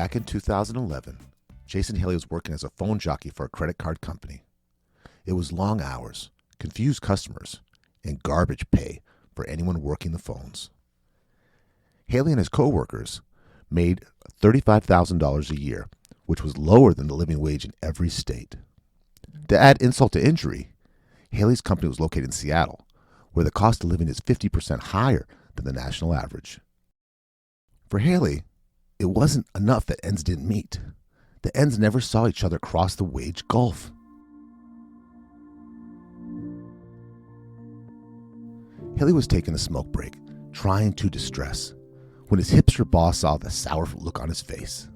Back in 2011, Jason Haley was working as a phone jockey for a credit card company. It was long hours, confused customers, and garbage pay for anyone working the phones. Haley and his co-workers made $35,000 a year, which was lower than the living wage in every state. To add insult to injury, Haley's company was located in Seattle, where the cost of living is 50% higher than the national average. For Haley, it wasn't enough that ends didn't meet. The ends never saw each other cross the wage gulf. Haley was taking a smoke break, trying to distress, when his hipster boss saw the sour look on his face.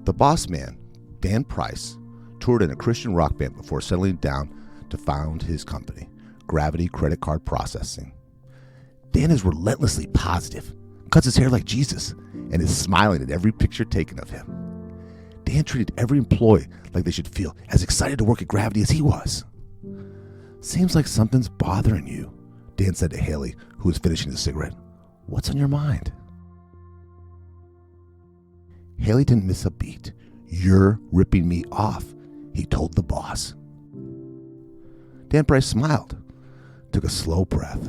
The boss man, Dan Price, toured in a Christian rock band before settling down to found his company, Gravity Credit Card Processing. Dan is relentlessly positive, cuts his hair like Jesus, and is smiling at every picture taken of him. Dan treated every employee like they should feel as excited to work at Gravity as he was. "Seems like something's bothering you," Dan said to Haley, who was finishing his cigarette. "What's on your mind?" Haley didn't miss a beat. "You're ripping me off," he told the boss. Dan Price smiled, took a slow breath,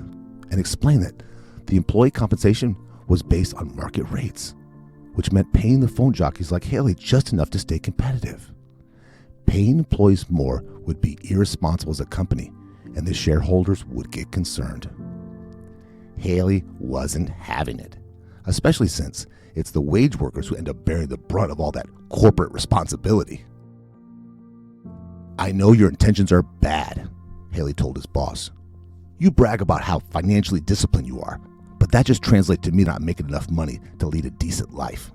and explained that the employee compensation was based on market rates, which meant paying the phone jockeys like Haley just enough to stay competitive. Paying employees more would be irresponsible as a company, and the shareholders would get concerned. Haley wasn't having it, especially since it's the wage workers who end up bearing the brunt of all that corporate responsibility. "I know your intentions are bad," Haley told his boss. "You brag about how financially disciplined you are, but that just translates to me not making enough money to lead a decent life."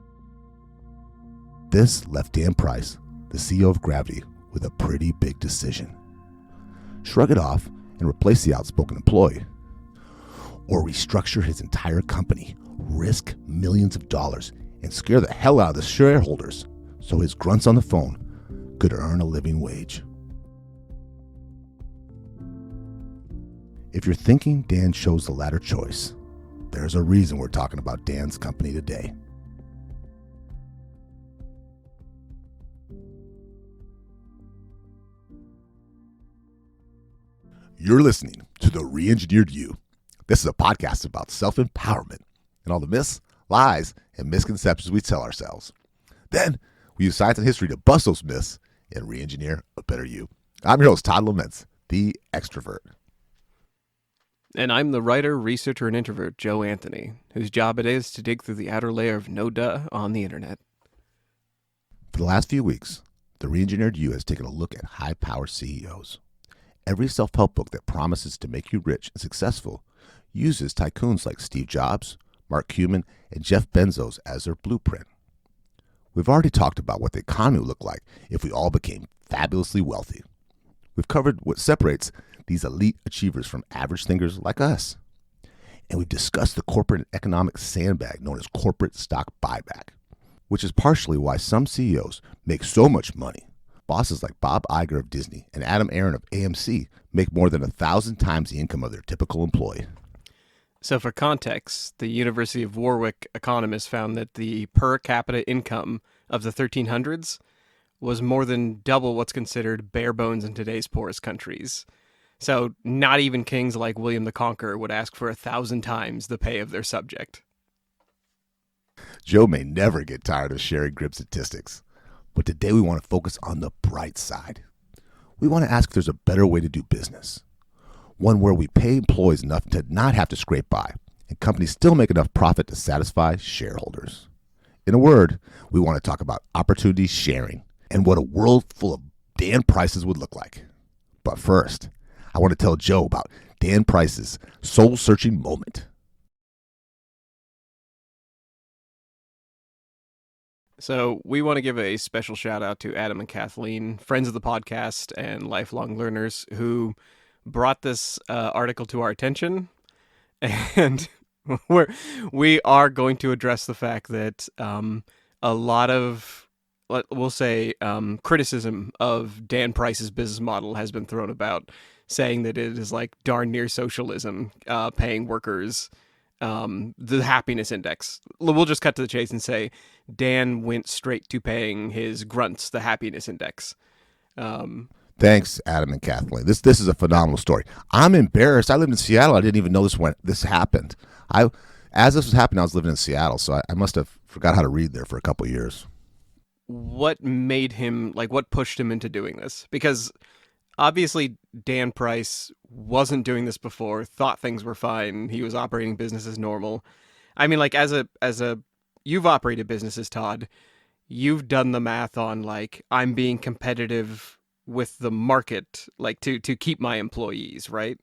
This left Dan Price, the CEO of Gravity, with a pretty big decision. Shrug it off and replace the outspoken employee, or restructure his entire company, risk millions of dollars, and scare the hell out of the shareholders so his grunts on the phone could earn a living wage. If you're thinking Dan chose the latter choice, there's a reason we're talking about Dan's company today. You're listening to The Re-Engineered You. This is a podcast about self-empowerment and all the myths, lies, and misconceptions we tell ourselves. Then we use science and history to bust those myths and re-engineer a better you. I'm your host, Todd Laments, the extrovert. And I'm the writer, researcher, and introvert, Joe Anthony, whose job it is to dig through the outer layer of no-duh on the internet. For the last few weeks, The Re-Engineered You has taken a look at high-power CEOs. Every self-help book that promises to make you rich and successful uses tycoons like Steve Jobs, Mark Cuban, and Jeff Bezos as their blueprint. We've already talked about what the economy would look like if we all became fabulously wealthy. We've covered what separates these elite achievers from average thinkers like us. And we've discussed the corporate and economic sandbag known as corporate stock buyback, which is partially why some CEOs make so much money. Bosses like Bob Iger of Disney and Adam Aron of AMC make more than 1,000 times the income of their typical employee. So for context, the University of Warwick economists found that the per capita income of the 1300s was more than double what's considered bare bones in today's poorest countries. So not even kings like William the Conqueror would ask for 1,000 times the pay of their subject. Joe may never get tired of sharing grim statistics, but today we want to focus on the bright side. We want to ask if there's a better way to do business. One where we pay employees enough to not have to scrape by, and companies still make enough profit to satisfy shareholders. In a word, we want to talk about opportunity sharing and what a world full of Dan Prices would look like. But first, I want to tell Joe about Dan Price's soul-searching moment. So we want to give a special shout out to Adam and Kathleen, friends of the podcast and lifelong learners, who brought this article to our attention. And we are going to address the fact that a lot of, we'll say, criticism of Dan Price's business model has been thrown about, saying that it is like darn near socialism, paying workers the happiness index. We'll just cut to the chase and say Dan went straight to paying his grunts the happiness index. Thanks, Adam and Kathleen. This is a phenomenal story. I'm embarrassed. I lived in Seattle. I didn't even know this when this happened. As this was happening, I was living in Seattle, so I must have forgot how to read there for a couple of years. What made him, like, what pushed him into doing this? Because obviously Dan Price wasn't doing this before, thought things were fine. He was operating business as normal. I mean, like, as a you've operated businesses, Todd. You've done the math on, like, I'm being competitive with the market, like, to keep my employees, right?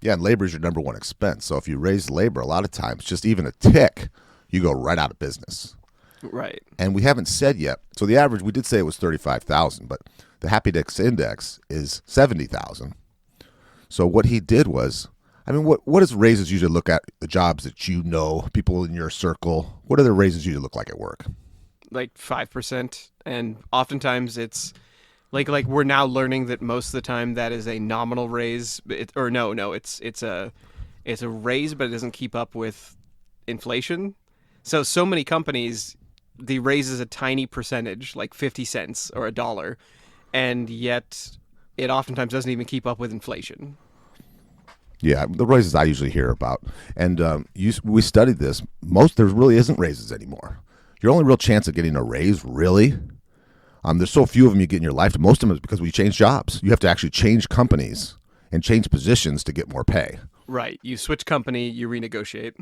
Yeah, and labor is your number one expense. So if you raise labor, a lot of times, just even a tick, you go right out of business. Right. And we haven't said yet. So the average, we did say it was 35,000, but the happiness index is 70,000. So what he did was, I mean, what does raises usually look at? The jobs that you know, people in your circle. What do the raises usually look like at work? Like 5%, and oftentimes it's like we're now learning that most of the time that is a nominal raise, it's a raise, but it doesn't keep up with inflation. So many companies, the raise is a tiny percentage, like 50 cents or $1, and yet it oftentimes doesn't even keep up with inflation. Yeah, the raises I usually hear about, and we studied this. There really isn't raises anymore. Your only real chance of getting a raise, really, there's so few of them you get in your life. Most of them is because we change jobs. You have to actually change companies and change positions to get more pay. Right. You switch company, you renegotiate.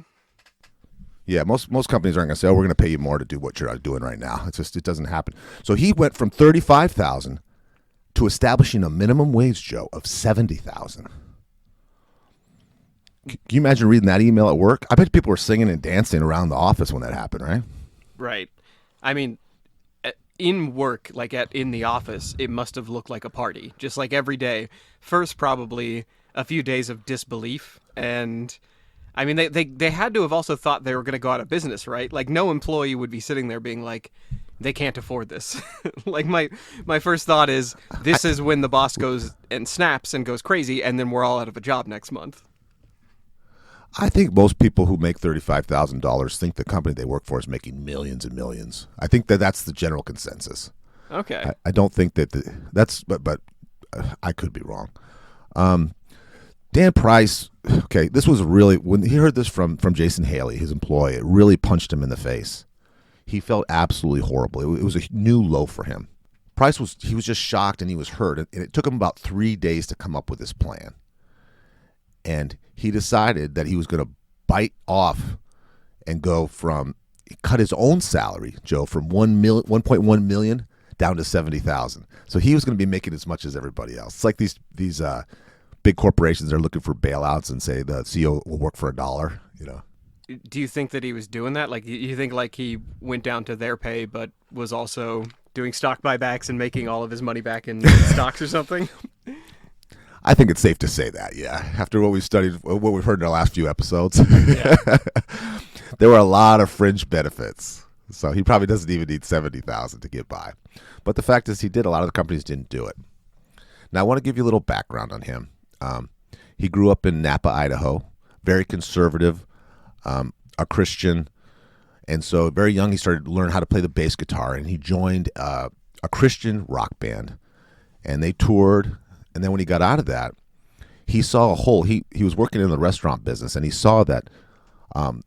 Yeah, most companies aren't going to say, "Oh, we're going to pay you more to do what you're doing right now." It doesn't happen. So he went from 35,000 to establishing a minimum wage, Joe, of 70,000. Can you imagine reading that email at work? I bet people were singing and dancing around the office when that happened, right? Right. I mean, in work, like in the office, it must have looked like a party, just like every day. First, probably a few days of disbelief, and I mean, they had to have also thought they were going to go out of business, right? Like, no employee would be sitting there being like, they can't afford this. Like, my first thought is, this is when the boss goes and snaps and goes crazy, and then we're all out of a job next month. I think most people who make $35,000 think the company they work for is making millions and millions. I think that's the general consensus. Okay. I don't think but I could be wrong. Dan Price, okay, this was really, when he heard this from Jason Haley, his employee, it really punched him in the face. He felt absolutely horrible. It was a new low for him. Price was just shocked and he was hurt. And it took him about 3 days to come up with this plan. And he decided that he was going to bite off and cut his own salary, Joe, from 1.1 million down to 70,000. So he was going to be making as much as everybody else. It's like these big corporations are looking for bailouts and say the CEO will work for $1, you know. Do you think that he was doing that? Like, you think like he went down to their pay, but was also doing stock buybacks and making all of his money back in stocks or something? I think it's safe to say that, yeah. After what we've studied, what we've heard in our last few episodes, Yeah. There were a lot of fringe benefits. So he probably doesn't even need 70,000 to get by. But the fact is he did. A lot of the companies didn't do it. Now, I want to give you a little background on him. He grew up in Napa, Idaho, very conservative, a Christian. And so very young, he started to learn how to play the bass guitar. And he joined a Christian rock band. And they toured. And then when he got out of that, he saw a hole. He was working in the restaurant business, and he saw that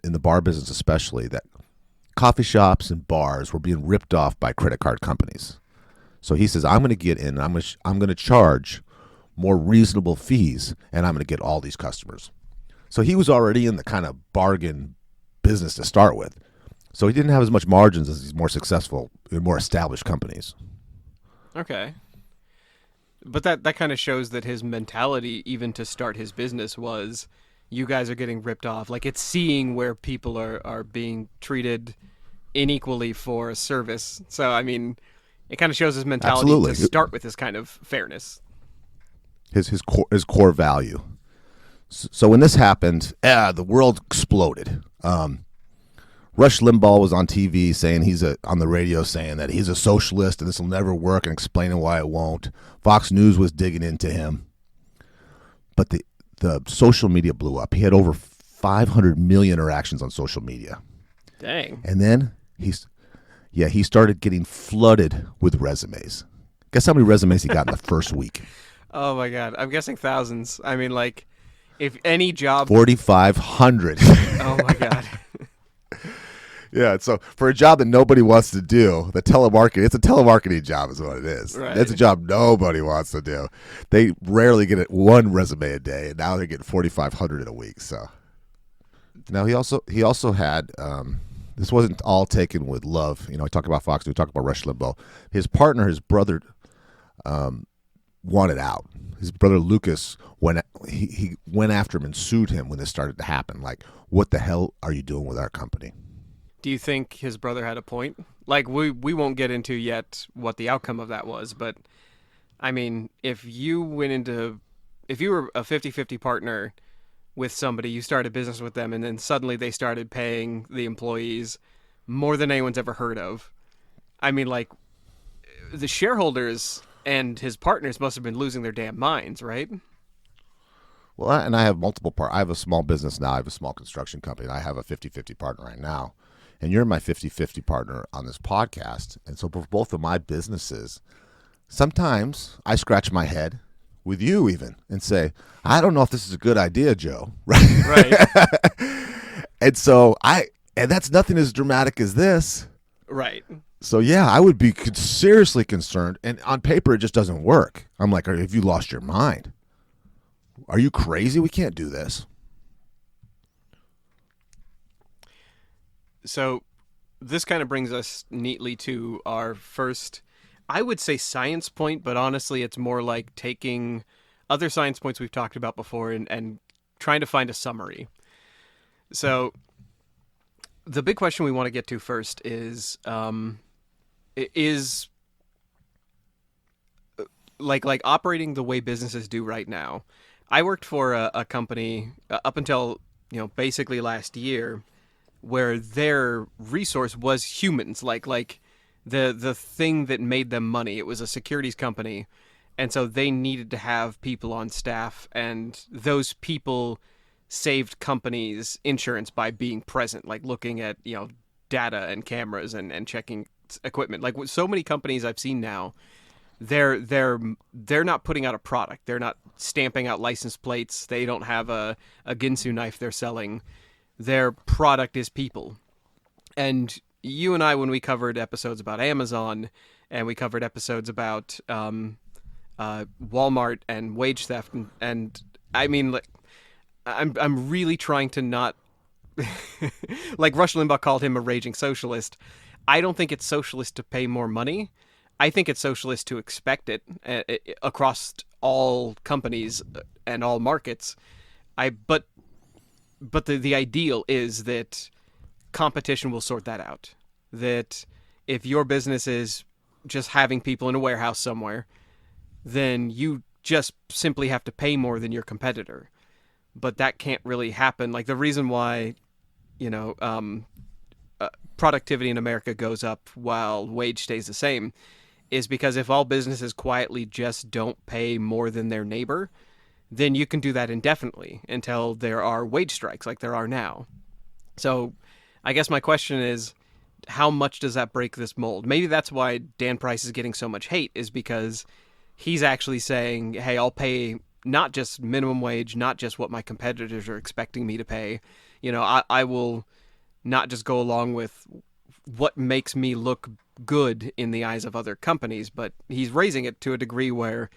in the bar business especially, that coffee shops and bars were being ripped off by credit card companies. So he says, I'm going to get in, and I'm going to charge more reasonable fees, and I'm going to get all these customers. So he was already in the kind of bargain business to start with. So he didn't have as much margins as these more successful, more established companies. Okay. But that kind of shows that his mentality, even to start his business, was, you guys are getting ripped off. Like, it's seeing where people are being treated unequally for a service. So, I mean, it kind of shows his mentality Absolutely. to start with this kind of fairness. His core value. So when this happened, the world exploded. Rush Limbaugh was on TV saying on the radio saying that he's a socialist and this will never work and explaining why it won't. Fox News was digging into him. But the social media blew up. He had over 500 million interactions on social media. Dang. And then he started getting flooded with resumes. Guess how many resumes he got in the first week? Oh my God. I'm guessing thousands. I mean, like, if any job. 4,500. Oh my God. Yeah, so for a job that nobody wants to do, it's a telemarketing job is what it is. Right. It's a job nobody wants to do. They rarely get one resume a day, and now they're getting 4,500 in a week. So now he also had this wasn't all taken with love. I talk about Fox, we talk about Rush Limbaugh. His brother, wanted out. His brother Lucas he went after him and sued him when this started to happen. Like, what the hell are you doing with our company? Do you think his brother had a point? Like, we won't get into yet what the outcome of that was, but I mean, if you were a 50-50 partner with somebody, you started business with them, and then suddenly they started paying the employees more than anyone's ever heard of. I mean, like, the shareholders and his partners must have been losing their damn minds, right? Well, and I have multiple I have a small business now. I have a small construction company, and I have a 50-50 partner right now. And you're my 50-50 partner on this podcast. And so for both of my businesses, sometimes I scratch my head with you even and say, I don't know if this is a good idea, Joe. Right. And so and that's nothing as dramatic as this. Right. So yeah, I would be seriously concerned. And on paper, it just doesn't work. I'm like, have you lost your mind? Are you crazy? We can't do this. So this kind of brings us neatly to our first, I would say, science point, but honestly, it's more like taking other science points we've talked about before and trying to find a summary. So the big question we want to get to first is like operating the way businesses do right now. I worked for a company up until basically last year, where their resource was humans, like the thing that made them money. It was a securities company, and so they needed to have people on staff, and those people saved companies insurance by being present, like looking at data and cameras and checking equipment. Like so many companies I've seen now, they're not putting out a product. They're not stamping out license plates. They don't have a Ginsu knife they're selling. Their product is people. And you and I, when we covered episodes about Amazon and we covered episodes about Walmart and wage theft, and I mean, like, I'm really trying to not like Rush Limbaugh called him a raging socialist. I don't think it's socialist to pay more money. I think it's socialist to expect it across all companies and all markets. But the ideal is that competition will sort that out. That if your business is just having people in a warehouse somewhere, then you just simply have to pay more than your competitor. But that can't really happen. Like, the reason why, productivity in America goes up while wage stays the same is because if all businesses quietly just don't pay more than their neighbor, then you can do that indefinitely until there are wage strikes like there are now. So I guess my question is, how much does that break this mold? Maybe that's why Dan Price is getting so much hate, is because he's actually saying, hey, I'll pay not just minimum wage, not just what my competitors are expecting me to pay. I will not just go along with what makes me look good in the eyes of other companies, but he's raising it to a degree where,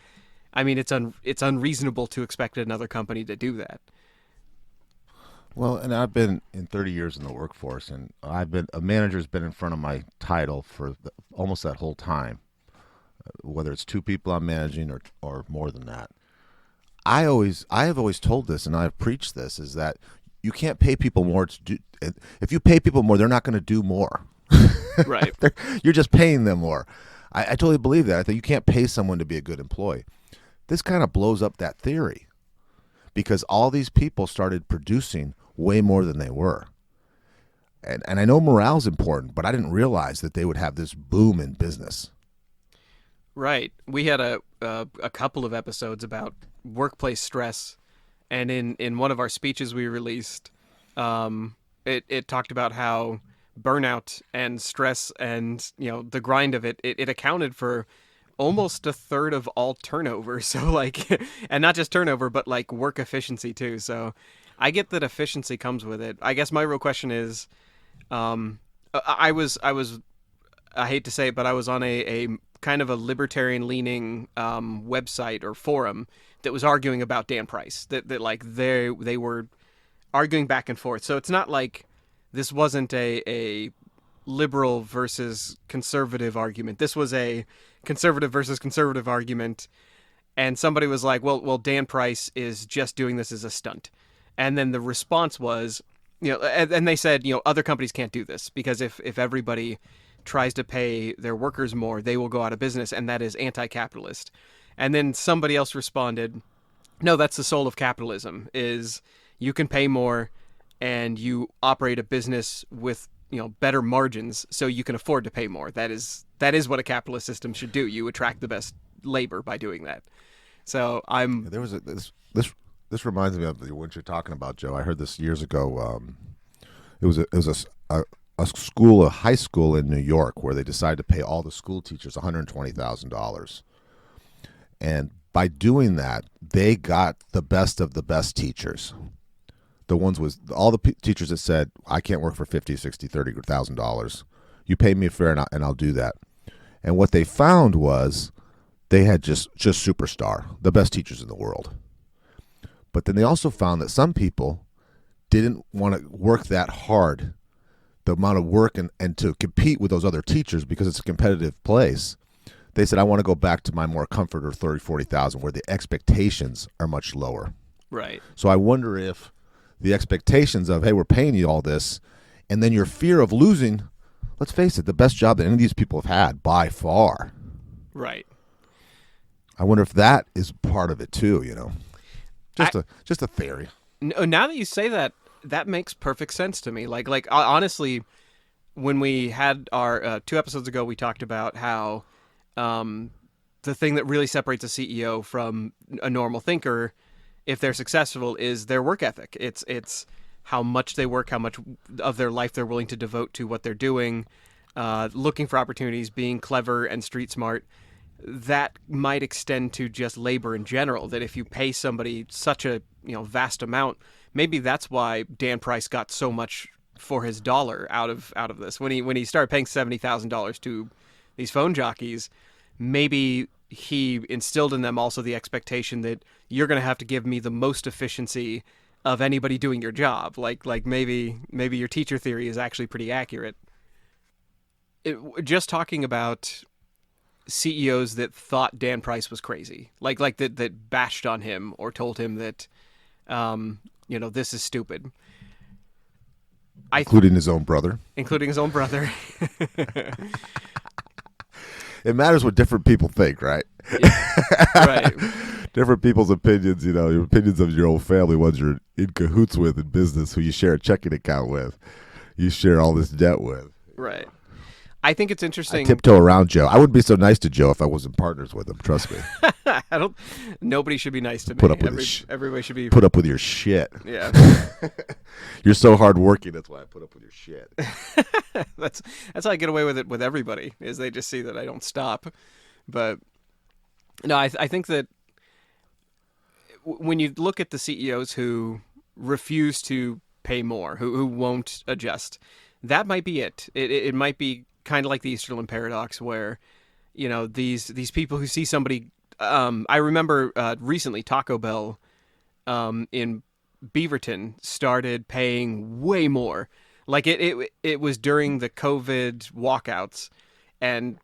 I mean, it's unreasonable to expect another company to do that. Well, and I've been in 30 years in the workforce, and a manager's been in front of my title for almost that whole time, whether it's two people I'm managing or more than that. I have always told this, and I've preached this, is that you can't pay people more to do. If you pay people more, they're not going to do more. Right. You're just paying them more. I totally believe that. I think you can't pay someone to be a good employee. This kind of blows up that theory, because all these people started producing way more than they were. And I know morale is important, but I didn't realize that they would have this boom in business. Right. We had a couple of episodes about workplace stress, and in one of our speeches we released, It talked about how burnout and stress and the grind of it accounted for almost a third of all turnover. So like, and not just turnover, but like work efficiency too. So I get that efficiency comes with it. I guess my real question is, I was I hate to say it, but I was on a kind of a libertarian leaning website or forum that was arguing about Dan Price. That like they were arguing back and forth. So it's not like this wasn't a liberal versus conservative argument. This was a conservative versus conservative argument. And somebody was like, well, Dan Price is just doing this as a stunt. And then the response was, and they said, other companies can't do this because if everybody tries to pay their workers more, they will go out of business, and that is anti-capitalist. And then somebody else responded, no, that's the soul of capitalism, is you can pay more and you operate a business with better margins so you can afford to pay more. That is what a capitalist system should do. You attract the best labor by doing that. So There was this reminds me of what you're talking about, Joe. I heard this years ago. It was a school, a high school in New York, where they decided to pay all the school teachers $120,000, and by doing that, they got the best of the best teachers. The ones was all the teachers that said, I can't work for $50, $60, $30,000. You pay me fair and I'll do that. And what they found was they had just superstar, the best teachers in the world. But then they also found that some people didn't want to work that hard, the amount of work and to compete with those other teachers because it's a competitive place. They said, I want to go back to my more comfort or 30, 40,000 where the expectations are much lower. right. So I wonder if the expectations of, hey, we're paying you all this, and then your fear of losing, let's face it, the best job that any of these people have had by far. Right. I wonder if that is part of it too, Just a theory. Now that you say that, that makes perfect sense to me. Like honestly, when we had our 2 episodes ago, we talked about how the thing that really separates a CEO from a normal thinker, if they're successful, is their work ethic. It's how much they work, how much of their life they're willing to devote to what they're doing, looking for opportunities, being clever and street smart. That might extend to just labor in general, that if you pay somebody such a vast amount, maybe that's why Dan Price got so much for his dollar out of this. When he started paying $70,000 to these phone jockeys, maybe he instilled in them also the expectation that you're going to have to give me the most efficiency of anybody doing your job. Like maybe your teacher theory is actually pretty accurate. Just talking about CEOs that thought Dan Price was crazy, like that bashed on him or told him that, this is stupid. Including his own brother. Including his own brother. It matters what different people think, right? Yeah, right. Different people's opinions, your opinions of your own family, ones you're in cahoots with in business, who you share a checking account with, you share all this debt with. Right. I think it's interesting. I tiptoe around Joe. I wouldn't be so nice to Joe if I wasn't partners with him. Trust me. Nobody should be nice to me. Put up with everybody should be. Put up with your shit. Yeah. You're so hardworking. That's why I put up with your shit. That's how I get away with it with everybody. Is they just see that I don't stop. But no, I think that when you look at the CEOs who refuse to pay more, who won't adjust, that might be it. It might be kind of like the Easterlin paradox, where these people who see somebody. I remember recently Taco Bell in Beaverton started paying way more. Like it was during the COVID walkouts, and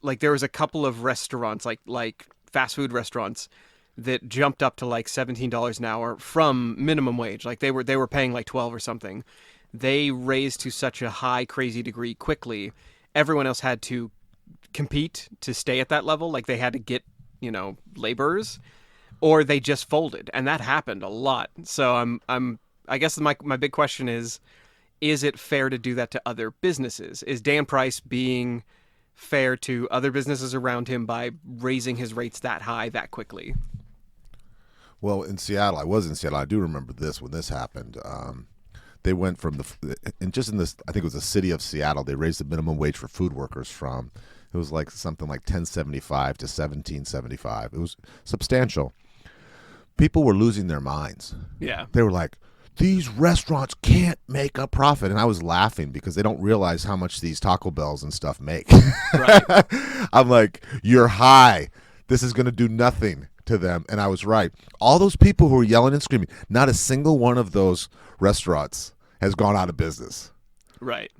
like there was a couple of restaurants, like fast food restaurants, that jumped up to like $17 an hour from minimum wage. Like they were paying like 12 or something. They raised to such a high, crazy degree quickly. Everyone else had to compete to stay at that level. Like they had to get, laborers, or they just folded, and that happened a lot. So I guess my big question is it fair to do that to other businesses? Is Dan Price being fair to other businesses around him by raising his rates that high that quickly? Well, in Seattle, I was in Seattle. I do remember this when this happened. they went from and just in this, I think it was the city of Seattle, they raised the minimum wage for food workers from, it was like something like 1075 to 1775. It was substantial. People were losing their minds. Yeah. They were like, these restaurants can't make a profit. And I was laughing because they don't realize how much these Taco Bells and stuff make. Right. I'm like, you're high. This is going to do nothing to them. And I was right. All those people who were yelling and screaming, not a single one of those restaurants has gone out of business. Right.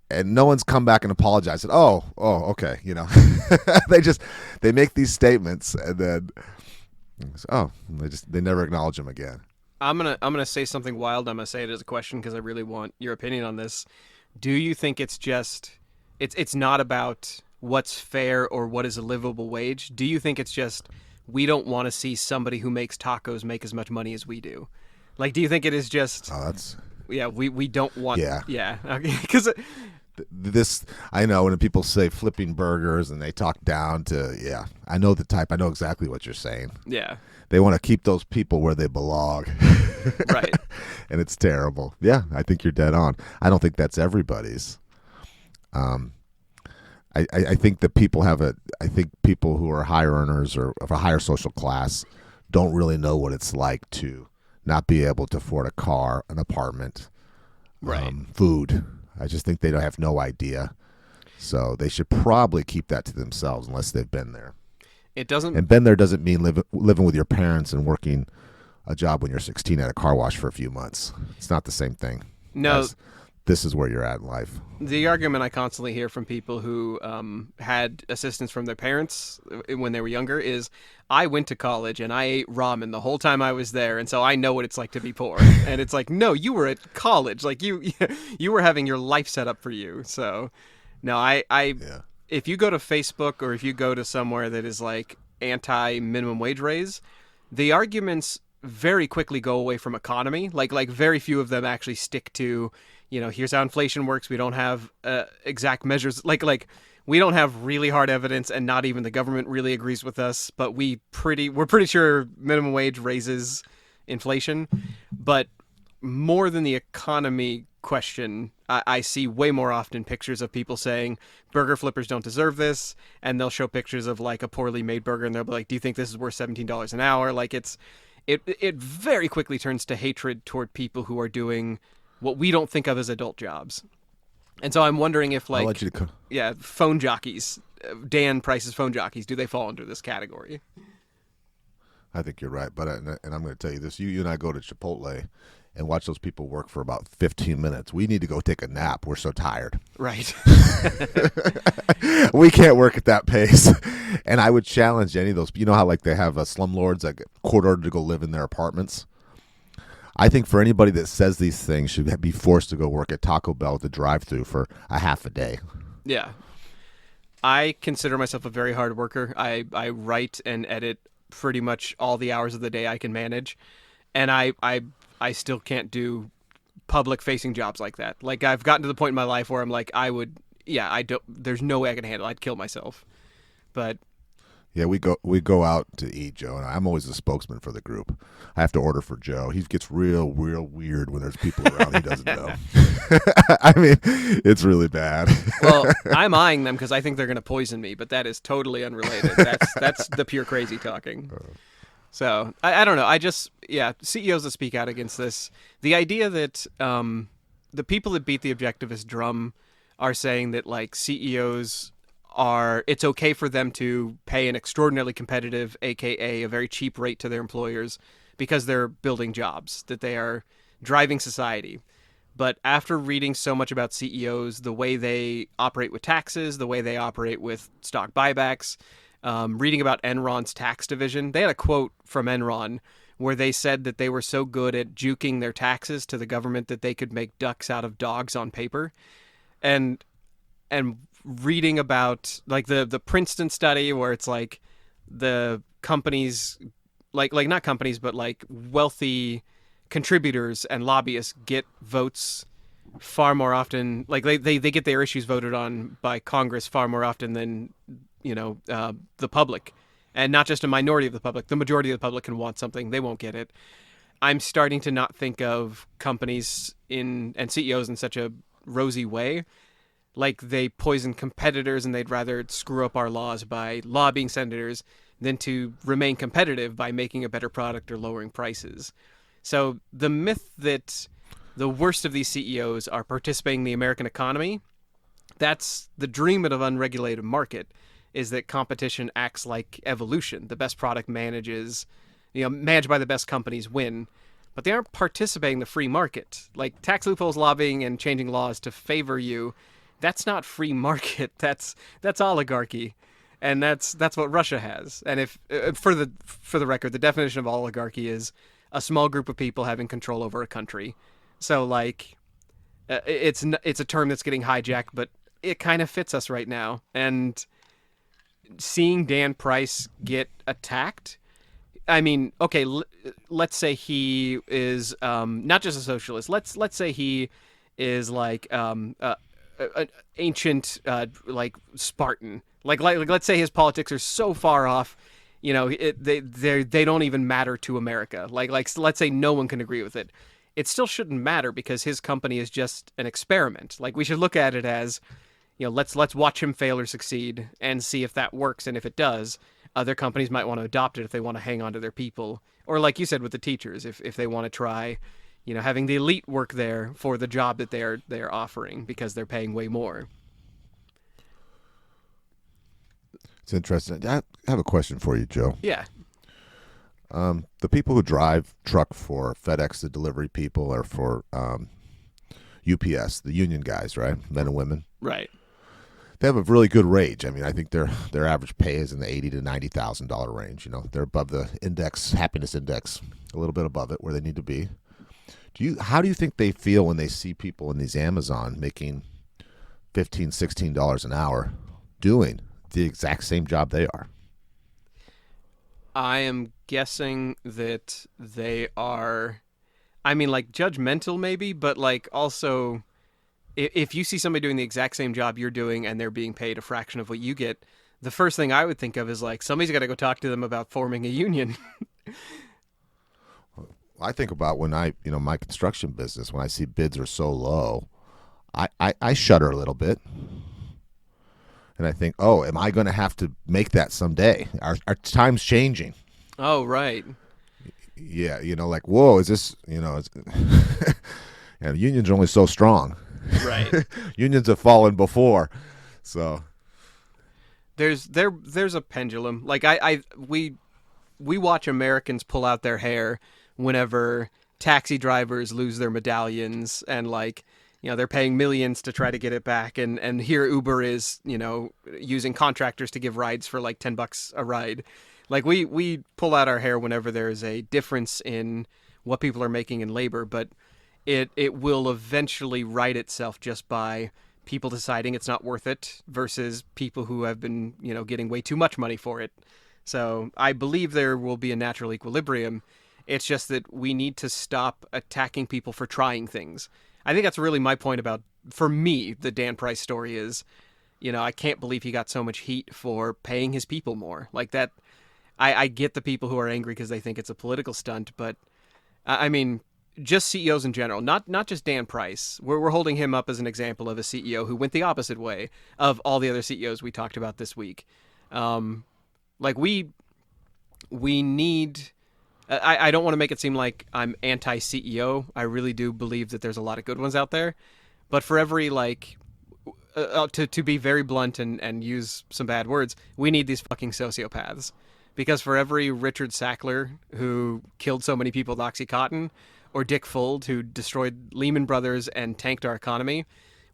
And no one's come back and apologized. Said, oh, okay. You know, they make these statements and then, they never acknowledge them again. I'm gonna say something wild. I'm gonna say it as a question because I really want your opinion on this. Do you think it's just it's not about what's fair or what is a livable wage? Do you think it's just we don't want to see somebody who makes tacos make as much money as we do? Like, do you think it is just? Oh, that's we don't want. Yeah. Because this, I know when people say flipping burgers and they talk down to I know the type. I know exactly what you're saying. Yeah. They want to keep those people where they belong. Right. And it's terrible. Yeah, I think you're dead on. I don't think that's everybody's. I think that I think people who are higher earners or of a higher social class don't really know what it's like to not be able to afford a car, an apartment, right. Food. I just think they don't have no idea. So they should probably keep that to themselves unless they've been there. It doesn't. And been there doesn't mean living with your parents and working a job when you're 16 at a car wash for a few months. It's not the same thing. No. This is where you're at in life. The argument I constantly hear from people who had assistance from their parents when they were younger is, I went to college and I ate ramen the whole time I was there, and so I know what it's like to be poor. And it's like, no, you were at college. Like, you were having your life set up for you. So, no, if you go to Facebook or if you go to somewhere that is like anti-minimum wage raise, the arguments very quickly go away from economy. Like very few of them actually stick to, here's how inflation works. We don't have exact measures. Like we don't have really hard evidence, and not even the government really agrees with us. But we're pretty sure minimum wage raises inflation. But more than the economy question, I see way more often pictures of people saying burger flippers don't deserve this, and they'll show pictures of like a poorly made burger, and they'll be like, do you think this is worth $17 an hour? Like it very quickly turns to hatred toward people who are doing what we don't think of as adult jobs. And so I'm wondering if phone jockeys, Dan Price's phone jockeys, do they fall under this category? I think you're right, but and I'm going to tell you this: you and I go to Chipotle and watch those people work for about 15 minutes. We need to go take a nap. We're so tired. Right. We can't work at that pace. And I would challenge any of those. You know how like they have slumlords that get court-ordered to go live in their apartments? I think for anybody that says these things should be forced to go work at Taco Bell at the drive-thru for a half a day. Yeah. I consider myself a very hard worker. I write and edit pretty much all the hours of the day I can manage. And I still can't do public-facing jobs like that. Like, I've gotten to the point in my life where I'm like, there's no way I can handle it. I'd kill myself. But yeah, we go out to eat, Joe, and I'm always the spokesman for the group. I have to order for Joe. He gets real weird when there's people around he doesn't know. I mean, it's really bad. Well, I'm eyeing them because I think they're going to poison me, but that is totally unrelated. That's the pure crazy talking. So, I don't know. CEOs that speak out against this, the idea that the people that beat the objectivist drum are saying that, like, CEOs it's okay for them to pay an extraordinarily competitive, aka a very cheap rate to their employers because they're building jobs, that they are driving society. But after reading so much about CEOs, the way they operate with taxes, the way they operate with stock buybacks, reading about Enron's tax division, they had a quote from Enron where they said that they were so good at juking their taxes to the government that they could make ducks out of dogs on paper. And reading about like the Princeton study where it's like the companies, like not companies, but like wealthy contributors and lobbyists get votes far more often. Like they get their issues voted on by Congress far more often than, the public, and not just a minority of the public. The majority of the public can want something. They won't get it. I'm starting to not think of companies and CEOs in such a rosy way. Like they poison competitors and they'd rather screw up our laws by lobbying senators than to remain competitive by making a better product or lowering prices. So the myth that the worst of these CEOs are participating in the American economy, that's the dream of an unregulated market, is that competition acts like evolution. The best product managed by the best companies win, but they aren't participating in the free market. Like tax loopholes, lobbying, and changing laws to favor you, that's not free market. That's oligarchy, and that's what Russia has. And if for the record, the definition of oligarchy is a small group of people having control over a country. So like, it's a term that's getting hijacked, but it kind of fits us right now. And seeing Dan Price get attacked, I mean, okay, let's say he is not just a socialist. Let's say he is like an ancient like Spartan. Like let's say his politics are so far off, they don't even matter to America. Like let's say no one can agree with it. It still shouldn't matter because his company is just an experiment. Like we should look at it as, let's watch him fail or succeed and see if that works. And if it does, other companies might want to adopt it if they want to hang on to their people. Or like you said with the teachers, if they want to try, having the elite work there for the job that they're offering because they're paying way more. It's interesting. I have a question for you, Joe. Yeah. The people who drive truck for FedEx, the delivery people, or for UPS, the union guys, right? Men and women. Right. They have a really good range. I mean, I think their average pay is in the $80,000 to $90,000 range. They're above the happiness index, a little bit above it where they need to be. How do you think they feel when they see people in these Amazon making $15, $16 an hour doing the exact same job they are? I am guessing that they are, I mean, like judgmental maybe, but like also if you see somebody doing the exact same job you're doing and they're being paid a fraction of what you get, the first thing I would think of is like somebody's got to go talk to them about forming a union. I think about when my construction business, when I see bids are so low, I shudder a little bit. And I think, oh, am I going to have to make that someday? Our time's changing. Oh, right. Yeah, like, whoa, is this, unions are only so strong. Right. Unions have fallen before. So there's a pendulum. Like we watch Americans pull out their hair whenever taxi drivers lose their medallions and like, they're paying millions to try to get it back. And here Uber is, using contractors to give rides for like $10 a ride. Like we pull out our hair whenever there's a difference in what people are making in labor, but it will eventually right itself just by people deciding it's not worth it versus people who have been, getting way too much money for it. So I believe there will be a natural equilibrium. It's just that we need to stop attacking people for trying things. I think that's really my point about, for me, the Dan Price story is, I can't believe he got so much heat for paying his people more. Like that, I get the people who are angry because they think it's a political stunt, but I mean, just CEOs in general, not just Dan Price. We're holding him up as an example of a CEO who went the opposite way of all the other CEOs we talked about this week. Like we need... I don't want to make it seem like I'm anti-CEO. I really do believe that there's a lot of good ones out there. But for every, to be very blunt and use some bad words, we need these fucking sociopaths. Because for every Richard Sackler who killed so many people with OxyContin, or Dick Fuld who destroyed Lehman Brothers and tanked our economy,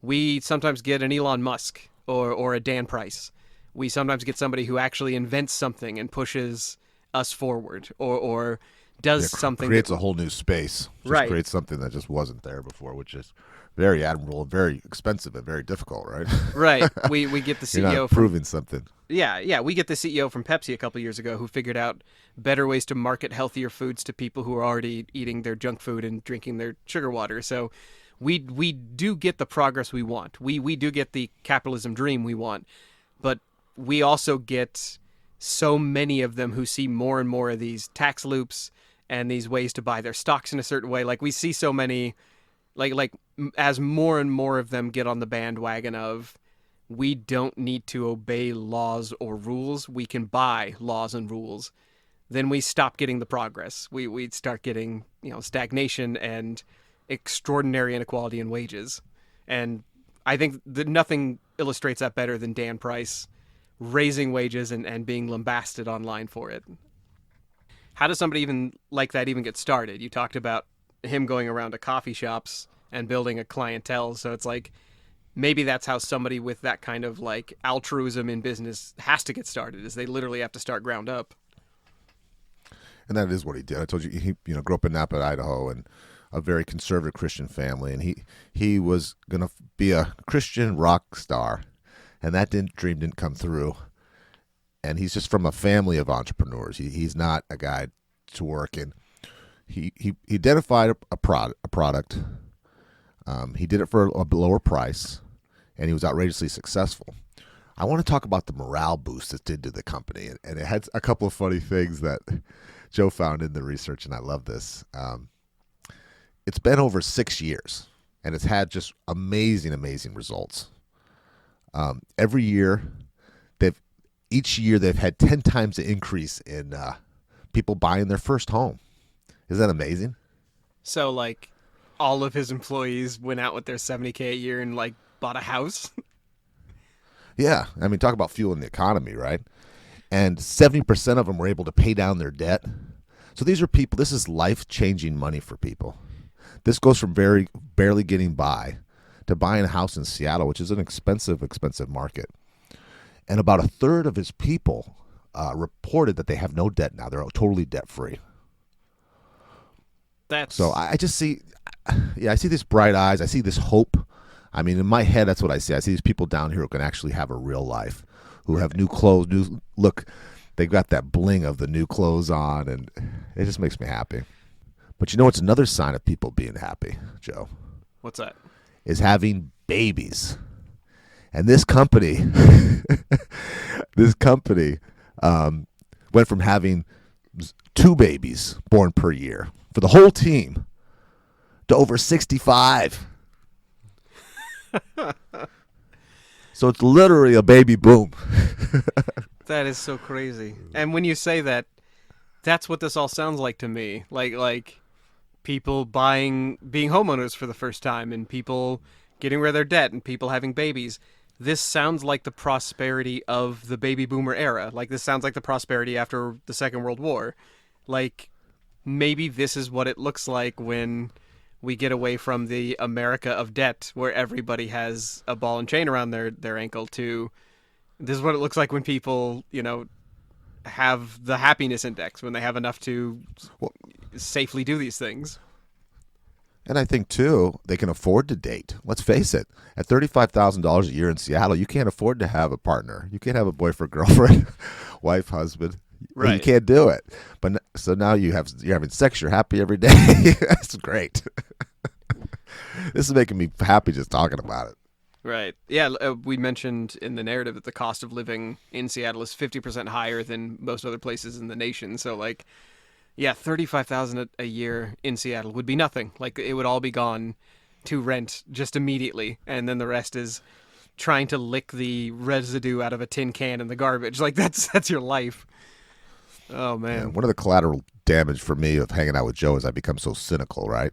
we sometimes get an Elon Musk or a Dan Price. We sometimes get somebody who actually invents something and pushes us forward or does something creates a whole new space. Right. Creates something that just wasn't there before, which is very admirable, very expensive, and very difficult, right? Right. We get the CEO You're not proving something. Yeah. We get the CEO from Pepsi a couple years ago who figured out better ways to market healthier foods to people who are already eating their junk food and drinking their sugar water. So we do get the progress we want. We do get the capitalism dream we want, but we also get so many of them who see more and more of these tax loops and these ways to buy their stocks in a certain way. Like we see so many, as more and more of them get on the bandwagon of, we don't need to obey laws or rules. We can buy laws and rules. Then we stop getting the progress. We'd start getting, stagnation and extraordinary inequality in wages. And I think that nothing illustrates that better than Dan Price raising wages and being lambasted online for it. How does somebody even like that even get started? You talked about him going around to coffee shops and building a clientele. So it's like, maybe that's how somebody with that kind of like altruism in business has to get started, is they literally have to start ground up. And that is what he did. I told you, he grew up in Napa, Idaho, and a very conservative Christian family, and he was gonna be a Christian rock star, and that dream didn't come through. And he's just from a family of entrepreneurs. He's not a guy to work in. He identified a product. He did it for a lower price, and he was outrageously successful. I want to talk about the morale boost it did to the company, and it had a couple of funny things that Joe found in the research, and I love this. It's been over 6 years, and it's had just amazing results. Every year, each year they've had 10 times the increase in people buying their first home. Isn't that amazing? So like, all of his employees went out with their $70K a year and like bought a house. Yeah, I mean, talk about fueling the economy, right? And 70% of them were able to pay down their debt. So these are people. This is life-changing money for people. This goes from barely getting by to buying a house in Seattle, which is an expensive market. And about a third of his people reported that they have no debt now. They're totally debt-free. So I just see, I see these bright eyes. I see this hope. I mean, in my head, that's what I see. I see these people down here who can actually have a real life, who have new clothes, look. They've got that bling of the new clothes on, and it just makes me happy. But it's another sign of people being happy, Joe. What's that? Is having babies. And this company, went from having 2 babies born per year for the whole team to over 65. So it's literally a baby boom. That is so crazy. And when you say that, that's what this all sounds like to me. Like people being homeowners for the first time, and people getting rid of their debt, and people having babies. This sounds like the prosperity of the baby boomer era. Like, this sounds like the prosperity after the Second World War. Like, maybe this is what it looks like when we get away from the America of debt, where everybody has a ball and chain around their ankle, to this is what it looks like when people, have the happiness index, when they have enough to safely do these things. And I think, too, they can afford to date. Let's face it. At $35,000 a year in Seattle, you can't afford to have a partner. You can't have a boyfriend, girlfriend, wife, husband. Right. You can't do it. But so now you're having sex. You're happy every day. That's great. This is making me happy just talking about it. Right. Yeah, we mentioned in the narrative that the cost of living in Seattle is 50% higher than most other places in the nation. So, like, yeah, $35,000 a year in Seattle would be nothing. Like, it would all be gone to rent just immediately, and then the rest is trying to lick the residue out of a tin can in the garbage. Like, that's your life. Oh man. Yeah, one of the collateral damage for me of hanging out with Joe is I become so cynical, right?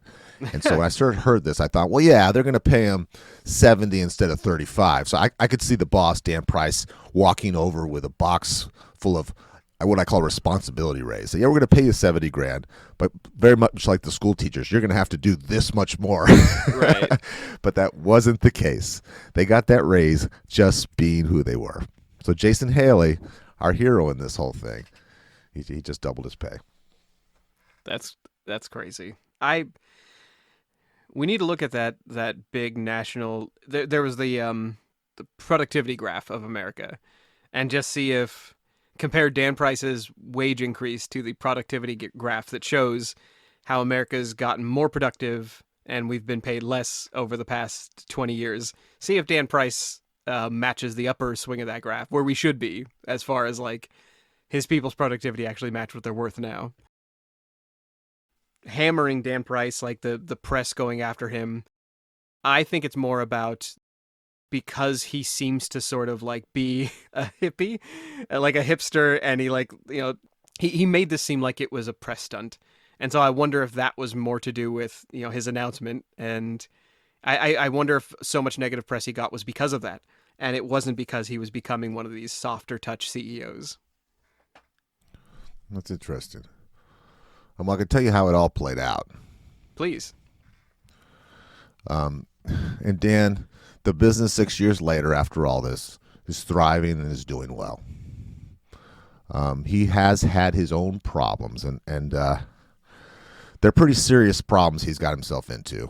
And so when I heard this, I thought, well, yeah, they're going to pay him 70 instead of 35. So I could see the boss, Dan Price, walking over with a box full of what I call responsibility raise. So, yeah, we're going to pay you 70 grand, but very much like the school teachers, you're going to have to do this much more. Right. But that wasn't the case. They got that raise just being who they were. So Jason Haley, our hero in this whole thing, he just doubled his pay. That's crazy. We need to look at that big national. There was the productivity graph of America, and just see if compare Dan Price's wage increase to the productivity graph that shows how America's gotten more productive and we've been paid less over the past 20 years. See if Dan Price matches the upper swing of that graph, where we should be as far as like his people's productivity actually match what they're worth now. hammering Dan Price, like the press going after him. I think it's more about because he seems to sort of like be a hippie, like a hipster, and he like, he made this seem like it was a press stunt. And so I wonder if that was more to do with, his announcement. And I wonder if so much negative press he got was because of that. And it wasn't because he was becoming one of these softer touch CEOs. That's interesting. I can tell you how it all played out. Please. And Dan, the business 6 years later, after all this, is thriving and is doing well. He has had his own problems, and they're pretty serious problems he's got himself into.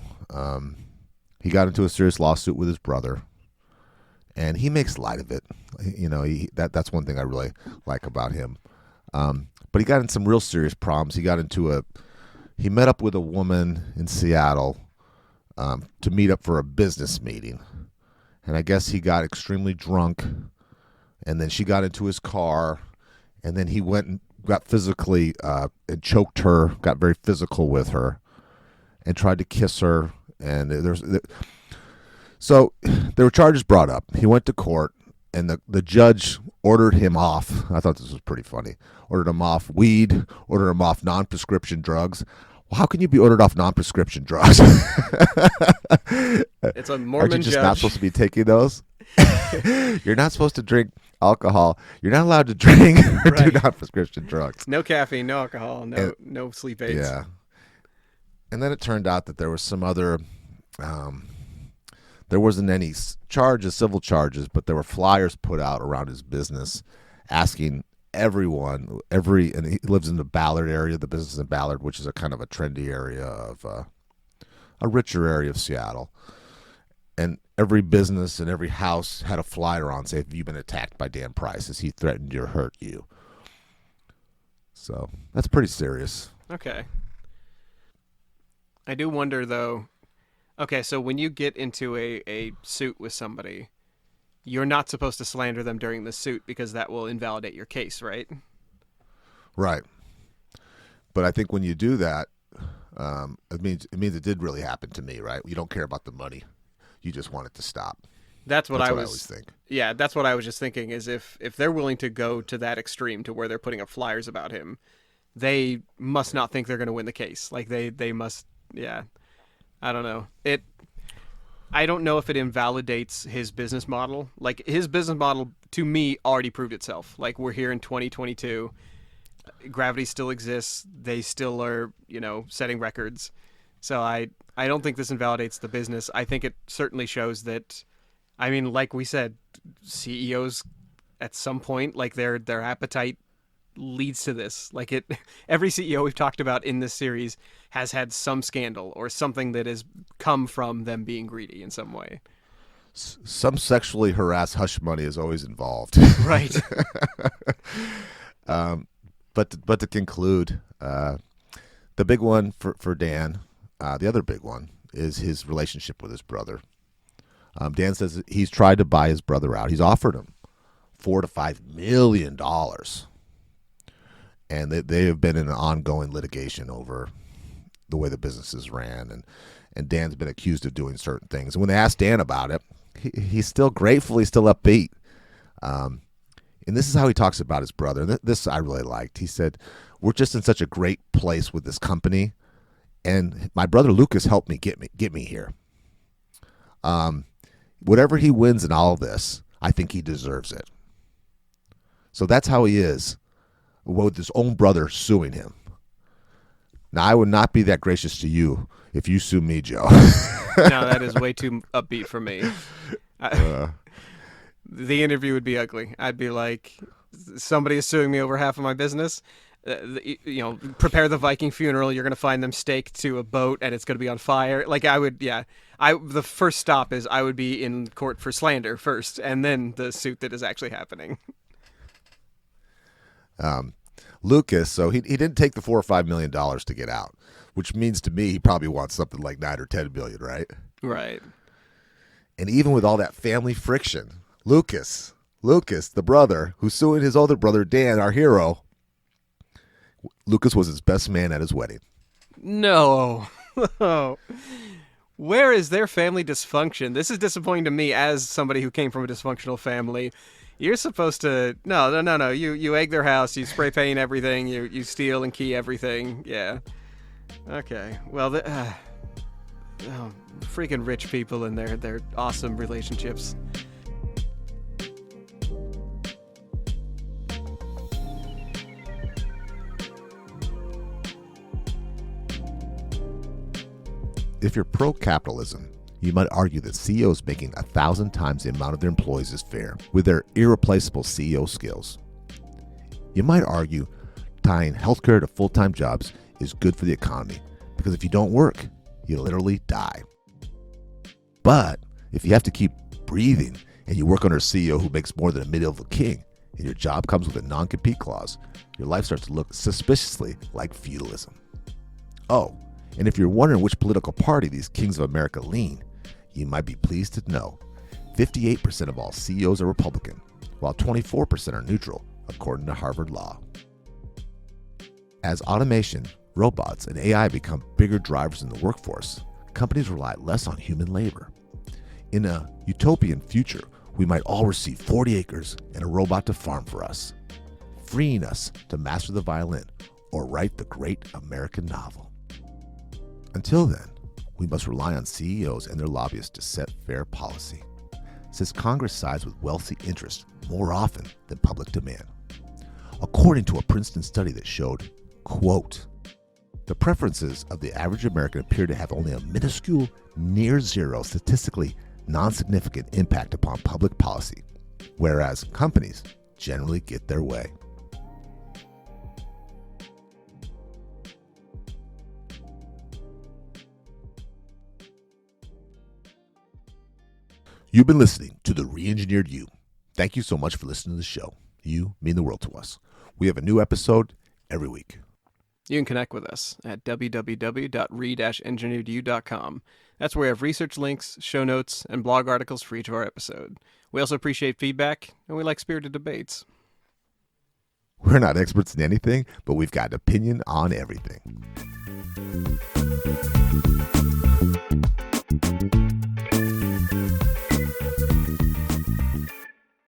He got into a serious lawsuit with his brother, and he makes light of it. That's one thing I really like about him. But he got in some real serious problems. He met up with a woman in Seattle to meet up for a business meeting. And I guess he got extremely drunk, and then she got into his car, and then he went and got physically and choked her, got very physical with her, and tried to kiss her. And so there were charges brought up. He went to court, and the judge ordered him off. I thought this was pretty funny. Ordered him off weed, ordered him off non-prescription drugs. Well, how can you be ordered off non-prescription drugs? It's a Mormon Aren't you just judge. not supposed to be taking those? You're not supposed to drink alcohol. You're not allowed to drink or do Right. non-prescription drugs. No caffeine, no alcohol, no sleep aids. Yeah. And then it turned out that there was some other, there wasn't any civil charges, but there were flyers put out around his business asking everyone, and he lives in the Ballard area, the business in Ballard, which is a kind of a trendy area of a richer area of Seattle. And every business and every house had a flyer on saying, "Have you been attacked by Dan Price? Has he threatened to hurt you?" So that's pretty serious. Okay. I do wonder though. Okay, so when you get into a suit with somebody, you're not supposed to slander them during the suit because that will invalidate your case, right? Right. But I think when you do that, it means it did really happen to me, right? You don't care about the money. You just want it to stop. That's what I always think. Yeah, that's what I was just thinking is if they're willing to go to that extreme to where they're putting up flyers about him, they must not think they're going to win the case. Like they must, yeah. I don't know. I don't know if it invalidates his business model. Like his business model to me already proved itself. Like we're here in 2022. Gravity still exists. They still are, setting records. So I don't think this invalidates the business. I think it certainly shows that, I mean, like we said, CEOs at some point, like their appetite leads to this. Like every CEO we've talked about in this series has had some scandal or something that has come from them being greedy in some way. Some sexually harassed hush money is always involved. Right. But to conclude, the big one for Dan, the other big one is his relationship with his brother. Dan says he's tried to buy his brother out. He's offered him $4 to $5 million. And they have been in an ongoing litigation over the way the businesses ran. And Dan's been accused of doing certain things. And when they asked Dan about it, he's still grateful. He's still upbeat. And this is how he talks about his brother. This I really liked. He said, "We're just in such a great place with this company. And my brother Lucas helped me get me here. Whatever he wins in all of this, I think he deserves it." So that's how he is with his own brother suing him. Now, I would not be that gracious to you if you sue me, Joe. No, that is way too upbeat for me. The interview would be ugly. I'd be like, somebody is suing me over half of my business. Prepare the Viking funeral. You're going to find them staked to a boat and it's going to be on fire. Like I would, yeah. The first stop is I would be in court for slander first and then the suit that is actually happening. Lucas, so he didn't take the $4 or $5 million to get out, which means to me he probably wants something like $9 or $10 billion, right? Right. And even with all that family friction, Lucas, the brother who's suing his older brother Dan, our hero, Lucas was his best man at his wedding. No. Where is their family dysfunction? This is disappointing to me as somebody who came from a dysfunctional family. You're supposed to no. You egg their house, you spray paint everything, you steal and key everything. Yeah. Okay. Well, freaking rich people and their awesome relationships. If you're pro-capitalism, you might argue that CEOs making 1,000 times the amount of their employees is fair with their irreplaceable CEO skills. You might argue tying healthcare to full-time jobs is good for the economy because if you don't work, you literally die. But if you have to keep breathing and you work under a CEO who makes more than a medieval king and your job comes with a non-compete clause, your life starts to look suspiciously like feudalism. Oh, and if you're wondering which political party these kings of America lean, you might be pleased to know 58% of all CEOs are Republican, while 24% are neutral, according to Harvard Law. As automation, robots, and AI become bigger drivers in the workforce, companies rely less on human labor. In a utopian future, we might all receive 40 acres and a robot to farm for us, freeing us to master the violin or write the great American novel. Until then, we must rely on CEOs and their lobbyists to set fair policy, since Congress sides with wealthy interests more often than public demand. According to a Princeton study that showed, quote, the preferences of the average American appear to have only a minuscule, near zero, statistically non-significant impact upon public policy, whereas companies generally get their way. You've been listening to The Re-Engineered You. Thank you so much for listening to the show. You mean the world to us. We have a new episode every week. You can connect with us at www.re-engineeredyou.com. That's where we have research links, show notes, and blog articles for each of our episode. We also appreciate feedback, and we like spirited debates. We're not experts in anything, but we've got an opinion on everything.